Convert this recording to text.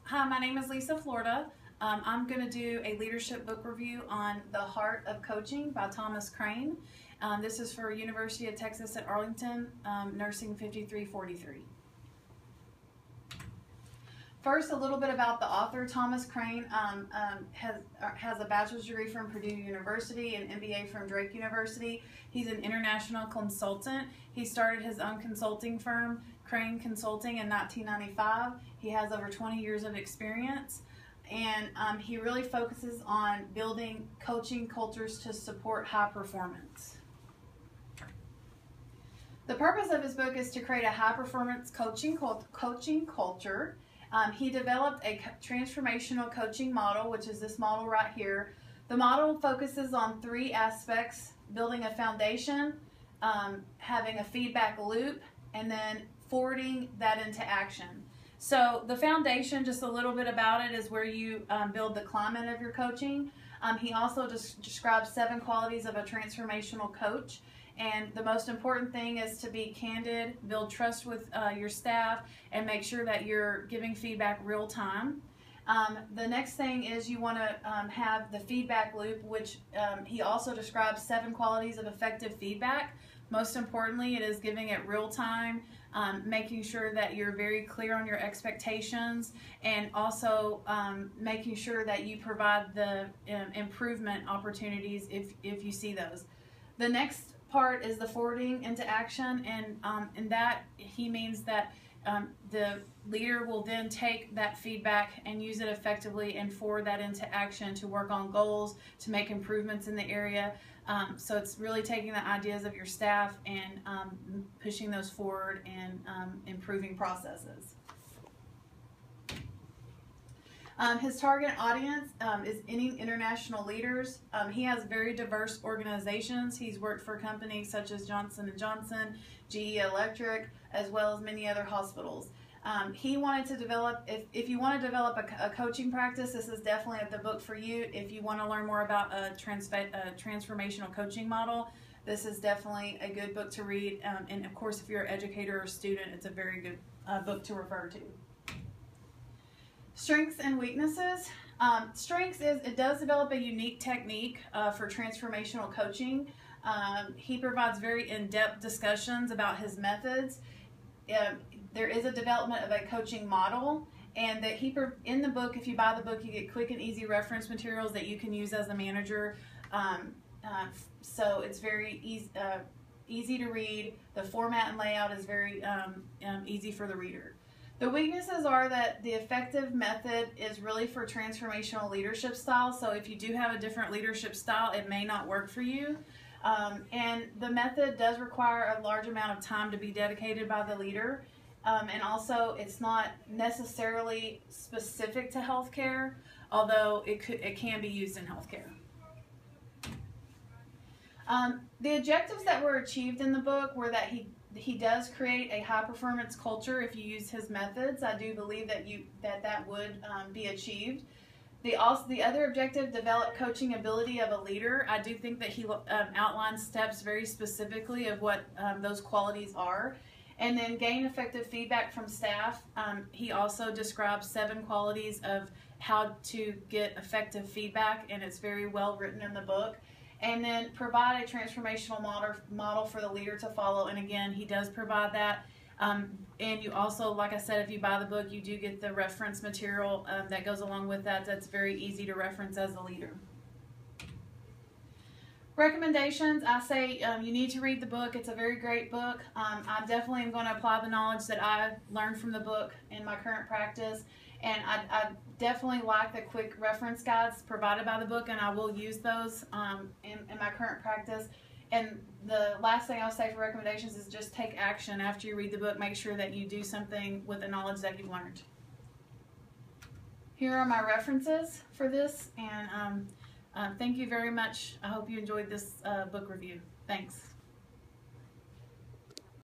Hi, my name is Lisa Florida. I'm going to do a leadership book review on The Heart of Coaching by Thomas Crane. This is for University of Texas at Arlington, Nursing 5343. First, a little bit about the author. Thomas Crane has a bachelor's degree from Purdue University and MBA from Drake University. He's an international consultant. He started his own consulting firm, Crane Consulting, in 1995. He has over 20 years of experience, and he really focuses on building coaching cultures to support high performance. The purpose of his book is to create a high-performance coaching culture. He developed a transformational coaching model, which is this model right here. The model focuses on three aspects: building a foundation, having a feedback loop, and then forwarding that into action. So the foundation, just a little bit about it, is where you build the climate of your coaching. He also describes 7 qualities of a transformational coach. And the most important thing is to be candid, build trust with your staff, and make sure that you're giving feedback real time. The next thing is you want to have the feedback loop, which he also describes 7 qualities of effective feedback. Most importantly, it is giving it real time, making sure that you're very clear on your expectations, and also making sure that you provide the improvement opportunities if you see those. The next part is the forwarding into action, and in that he means that the leader will then take that feedback and use it effectively and forward that into action to work on goals, to make improvements in the area. So it's really taking the ideas of your staff and pushing those forward and improving processes. His target audience is any international leaders. He has very diverse organizations. He's worked for companies such as Johnson & Johnson, GE Electric, as well as many other hospitals. He wanted to develop, if you want to develop a coaching practice, this is definitely the book for you. If you want to learn more about a transformational coaching model, this is definitely a good book to read. And of course, if you're an educator or student, it's a very good book to refer to. Strengths and weaknesses. Strengths is it does develop a unique technique for transformational coaching. He provides very in-depth discussions about his methods. There is a development of a coaching model, and that in the book, if you buy the book, you get quick and easy reference materials that you can use as a manager. So it's very easy to read. The format and layout is very easy for the reader. The weaknesses are that the effective method is really for transformational leadership style. So if you do have a different leadership style, it may not work for you. And the method does require a large amount of time to be dedicated by the leader. And also, it's not necessarily specific to healthcare, although it can be used in healthcare. The objectives that were achieved in the book were that he does create a high-performance culture if you use his methods. I do believe that that would be achieved. The other objective, develop coaching ability of a leader. I do think that he outlines steps very specifically of what those qualities are. And then gain effective feedback from staff. He also describes 7 qualities of how to get effective feedback, and it's very well written in the book. And then provide a transformational model for the leader to follow. And again, he does provide that. And you also, like I said, if you buy the book, you do get the reference material that goes along with that. That's very easy to reference as a leader. Recommendations, I say you need to read the book. It's a very great book. I definitely am going to apply the knowledge that I learned from the book in my current practice. And I definitely like the quick reference guides provided by the book, and I will use those in my current practice. And the last thing I'll say for recommendations is just take action after you read the book. Make sure that you do something with the knowledge that you've learned. Here are my references for this, and thank you very much. I hope you enjoyed this book review. Thanks.